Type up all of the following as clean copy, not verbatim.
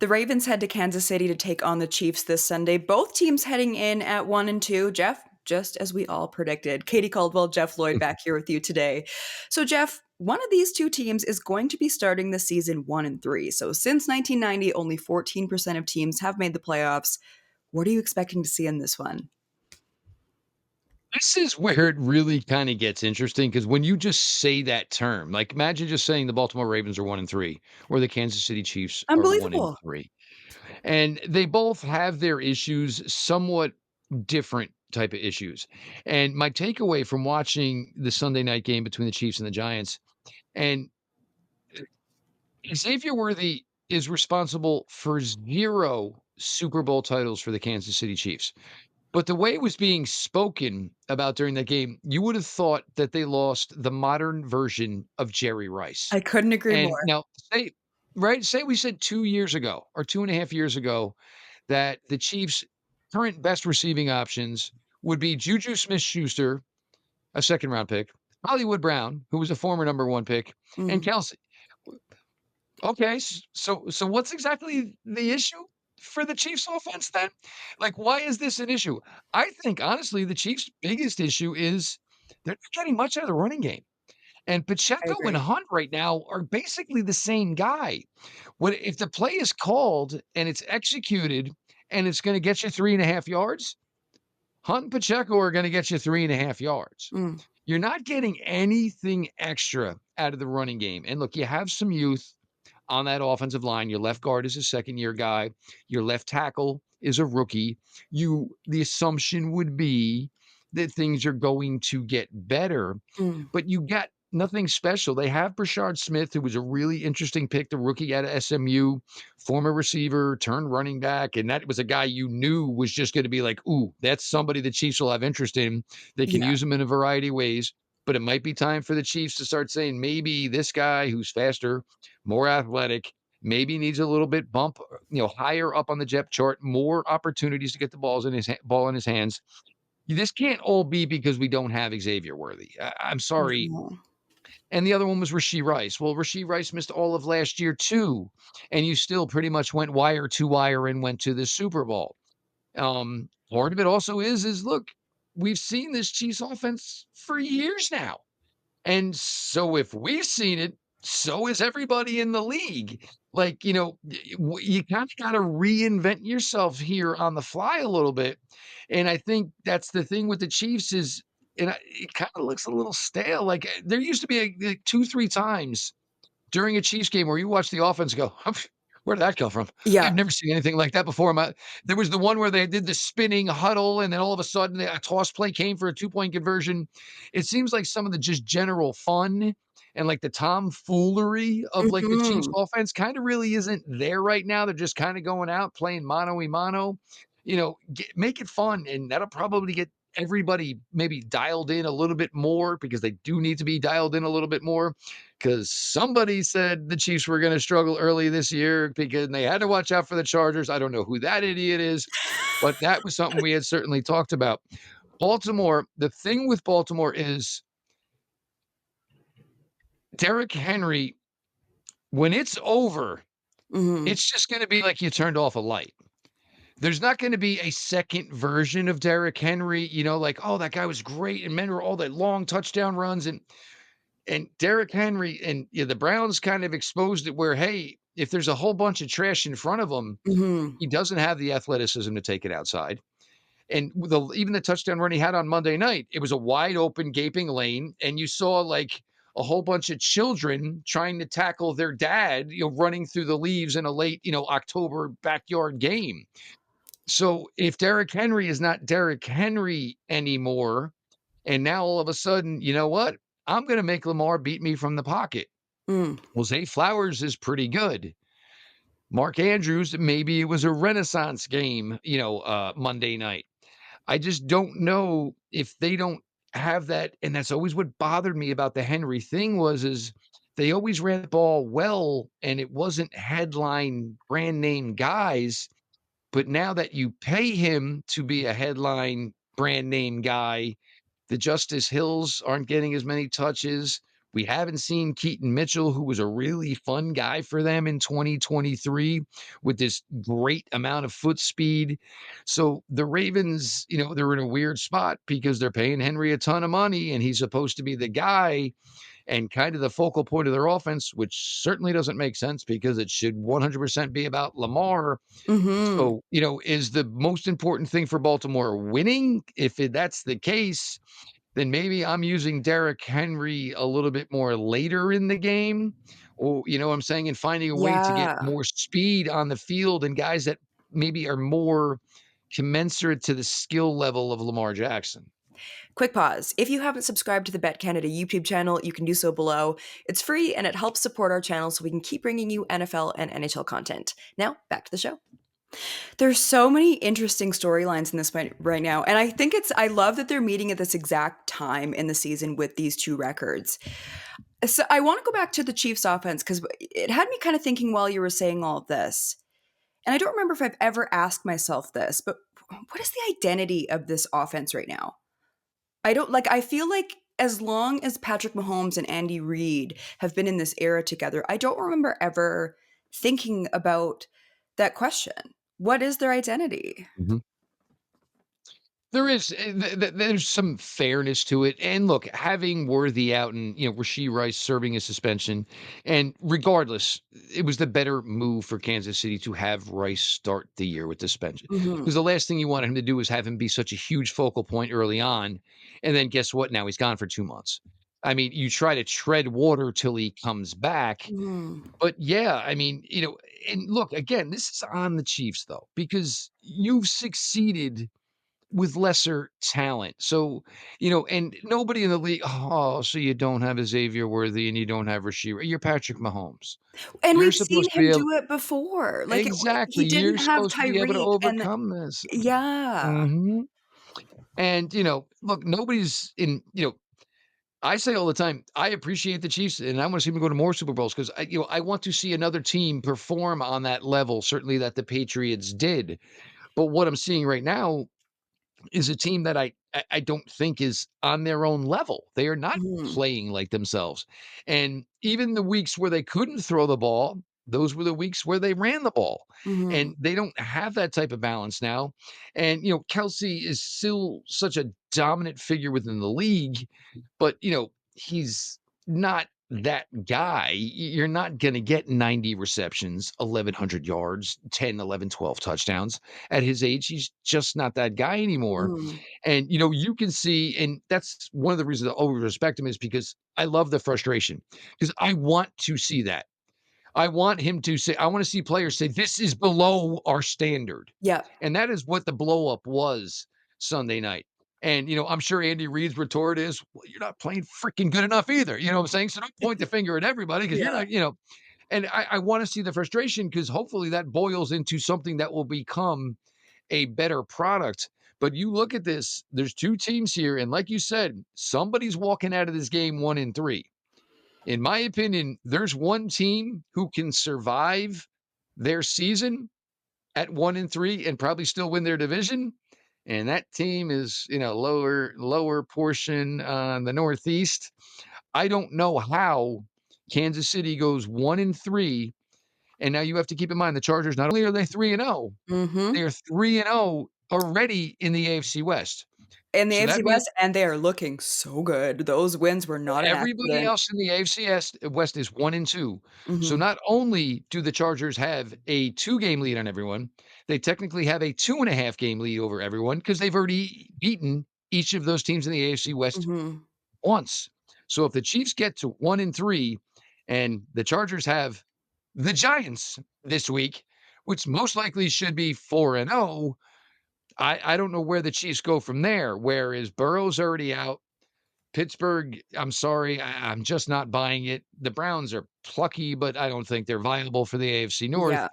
The Ravens head to Kansas City to take on the Chiefs this Sunday. Both teams heading in at 1-2. Jeff, just as we all predicted. Katie Caldwell, Jeff Lloyd back here with you today. So, Jeff, one of these two teams is going to be starting the season 1-3. So, since 1990, only 14% of teams have made the playoffs. What are you expecting to see in this one? This is where it really kind of gets interesting because when you just say that term, like imagine just saying the Baltimore Ravens are 1-3 or the Kansas City Chiefs are one and Unbelievable. three. And they both have their issues, somewhat different type of issues. And my takeaway from watching the Sunday night game between the Chiefs and the Giants, and Xavier Worthy is responsible for 0 Super Bowl titles for the Kansas City Chiefs. But the way it was being spoken about during that game, you would have thought that they lost the modern version of Jerry Rice. I couldn't agree And more. now say we said 2 years ago or 2.5 years ago that the Chiefs' current best receiving options would be Juju Smith-Schuster, a second-round pick, Hollywood Brown, who was a former number 1 pick, and Mm, Kelsey. Okay, so what's exactly the issue for the Chiefs offense then? Like, why is this an issue? I think honestly, the Chiefs' biggest issue is they're not getting much out of the running game. And I Pacheco and agree. Hunt right now are basically the same guy. What if the play is called and it's executed and it's going to get you 3.5 yards? Hunt and Pacheco are going to get you 3.5 yards. Mm, You're not getting anything extra out of the running game. And look, you have some youth on that offensive line. Your left guard is a second year guy. Your left tackle is a rookie. The assumption would be that things are going to get better, mm. but you got nothing special. They have Brashard Smith, who was a really interesting pick, the rookie out of SMU, former receiver, turned running back. And that was a guy you knew was just going to be like, ooh, that's somebody the Chiefs will have interest in. They can Yeah. use him in a variety of ways. But it might be time for the Chiefs to start saying maybe this guy who's faster, more athletic, maybe needs a little bit bump, higher up on the depth chart, more opportunities to get the ball in his hands. This can't all be because we don't have Xavier Worthy. I'm sorry. No. And the other one was Rasheed Rice. Well, Rasheed Rice missed all of last year too, and you still pretty much went wire to wire and went to the Super Bowl. Part of it also is look, we've seen this Chiefs offense for years now. And so if we've seen it, so is everybody in the league. Like, you kind of got to reinvent yourself here on the fly a little bit. And I think that's the thing with the Chiefs is, it kind of looks a little stale. Like there used to be like 2, 3 times during a Chiefs game where you watch the offense go, where did that come from? I've Yeah. never seen anything like that before. There was the one where they did the spinning huddle, and then all of a sudden a toss play came for a 2-point conversion. It seems like some of the just general fun and like the tomfoolery of like the Chiefs Mhm. offense kind of really isn't there right now. They're just kind of going out playing mano a mano, make it fun, and that'll probably get everybody maybe dialed in a little bit more because they do need to be dialed in a little bit more because somebody said the Chiefs were going to struggle early this year because they had to watch out for the Chargers. I don't know who that idiot is, but that was something we had certainly talked about. Baltimore, the thing with Baltimore is Derrick Henry, when it's over, Mhm. it's just going to be like you turned off a light. There's not going to be a second version of Derrick Henry, like, oh, that guy was great. And remember all that long touchdown runs. And Derrick Henry and the Browns kind of exposed it where, hey, if there's a whole bunch of trash in front of him, Mhm. he doesn't have the athleticism to take it outside. And even the touchdown run he had on Monday night, it was a wide open, gaping lane. And you saw like a whole bunch of children trying to tackle their dad, running through the leaves in a late, October backyard game. So if Derrick Henry is not Derrick Henry anymore, and now all of a sudden, you know what? I'm going to make Lamar beat me from the pocket. Mm. Well, Zay Flowers is pretty good. Mark Andrews, maybe it was a renaissance game, Monday night. I just don't know if they don't have that. And that's always what bothered me about the Henry thing is they always ran the ball well and it wasn't headline brand name guys. But now that you pay him to be a headline brand name guy, the Justice Hills aren't getting as many touches. We haven't seen Keaton Mitchell, who was a really fun guy for them in 2023 with this great amount of foot speed. So the Ravens, they're in a weird spot because they're paying Henry a ton of money and he's supposed to be the guy and kind of the focal point of their offense, which certainly doesn't make sense because it should 100% be about Lamar. Mhm. So, is the most important thing for Baltimore winning? If that's the case, then maybe I'm using Derrick Henry a little bit more later in the game, or you know what I'm saying, and finding a way to get Yeah. more speed on the field and guys that maybe are more commensurate to the skill level of Lamar Jackson. Quick pause. If you haven't subscribed to the BetCanada YouTube channel, you can do so below. It's free and it helps support our channel so we can keep bringing you NFL and NHL content. Now, back to the show. There's so many interesting storylines in this fight right now, and I love that they're meeting at this exact time in the season with these two records. So I want to go back to the Chiefs offense because it had me kind of thinking while you were saying all of this. And I don't remember if I've ever asked myself this, but what is the identity of this offense right now? I feel like as long as Patrick Mahomes and Andy Reid have been in this era together, I don't remember ever thinking about that question. What is their identity? There is there's some fairness to it, and look, having Worthy out and, Rashee Rice serving a suspension, and regardless, it was the better move for Kansas City to have Rice start the year with suspension, Mhm. because the last thing you want him to do is have him be such a huge focal point early on, and then guess what? Now he's gone for 2 months. I mean, you try to tread water till he comes back, Mhm. but yeah, I mean, and look, again, this is on the Chiefs, though, because you've succeeded with lesser talent. So, and nobody in the league, oh, so you don't have a Xavier Worthy and you don't have Rasheed. You're Patrick Mahomes. And You're we've seen supposed to him be able do it before. exactly. He didn't You're have supposed to be able to Tyreek and overcome this. yeah. Mhm. And, look, nobody's in, I say all the time, I appreciate the Chiefs and I want to see them go to more Super Bowls because I want to see another team perform on that level, certainly that the Patriots did. But what I'm seeing right now is a team that I don't think is on their own level. They are not Mhm. playing like themselves. And even the weeks where they couldn't throw the ball, those were the weeks where they ran the ball. Mhm. And they don't have that type of balance now. And Kelsey is still such a dominant figure within the league, but he's not that guy. You're not going to get 90 receptions, 1100 yards, 10, 11, 12 touchdowns at his age. He's just not that guy anymore. Mhm. And you can see, and that's one of the reasons I always respect him is because I love the frustration because I want to see that. I want him to say, I want to see players say, this is below our standard. Yeah. And that is what the blow up was Sunday night. And, I'm sure Andy Reid's retort is, well, you're not playing freaking good enough either. You know what I'm saying? So don't point the finger at everybody because you're Yeah. not, and I want to see the frustration because hopefully that boils into something that will become a better product. But you look at this, there's two teams here. And like you said, somebody's walking out of this game 1-3. In my opinion, there's one team who can survive their season at 1-3 and probably still win their division. And that team is, lower portion on the Northeast. I don't know how Kansas City goes 1-3. And now you have to keep in mind the Chargers, not only are they 3-0, they Mhm. are 3-0 already in the AFC West. In the So AFC that means West, and they are looking so good. Those wins were not an everybody accident. else in the AFC West is 1-2. So Mhm. not only do the Chargers have a 2-game lead on everyone, they technically have a 2.5-game lead over everyone because they've already beaten each of those teams in the AFC West Mhm. once. So if the Chiefs get to 1-3 and the Chargers have the Giants this week, which most likely should be 4-0, I don't know where the Chiefs go from there. Whereas Burrow's already out. Pittsburgh, I'm sorry, I'm just not buying it. The Browns are plucky, but I don't think they're viable for the AFC North. Yeah.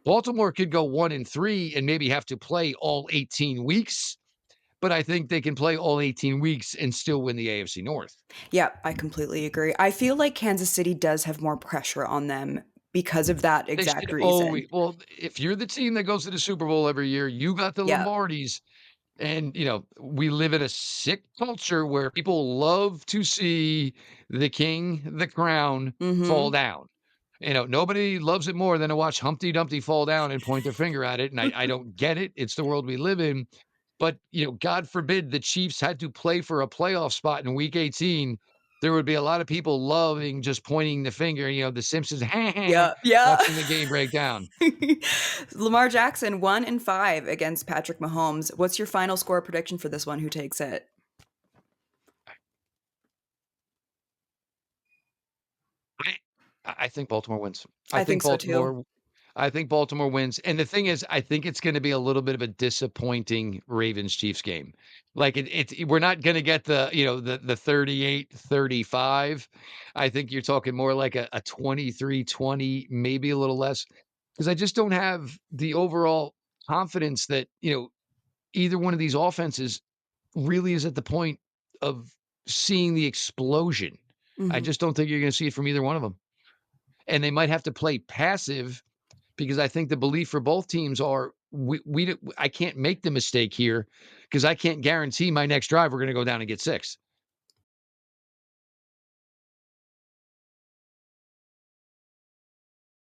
Baltimore could go 1-3 and maybe have to play all 18 weeks, but I think they can play all 18 weeks and still win the AFC North. Yeah, I completely agree. I feel like Kansas City does have more pressure on them because of that They exact should reason. always, well, if you're the team that goes to the Super Bowl every year, you got the Yeah. Lombardis. And, we live in a sick culture where people love to see the king, the crown fall Mhm. down. Nobody loves it more than to watch Humpty Dumpty fall down and point their finger at it. And I don't get it. It's the world we live in. But, God forbid the Chiefs had to play for a playoff spot in week 18. There would be a lot of people loving just pointing the finger, the Simpsons, Yeah, yeah. watching the game break down. Lamar Jackson 1-5 against Patrick Mahomes. What's your final score prediction for this one? Who takes it? I I think Baltimore wins. I I think think so too. Baltimore I think Baltimore wins, and the thing is, I think it's gonna be a little bit of a disappointing Ravens-Chiefs game. Like, we're not gonna get the 38-35. I think you're talking more like a 23-20, maybe a little less, because I just don't have the overall confidence that, either one of these offenses really is at the point of seeing the explosion. I Mhm. just don't think you're gonna see it from either one of them. And they might have to play passive because I think the belief for both teams are I can't make the mistake here because I can't guarantee my next drive we're going to go down and get 6.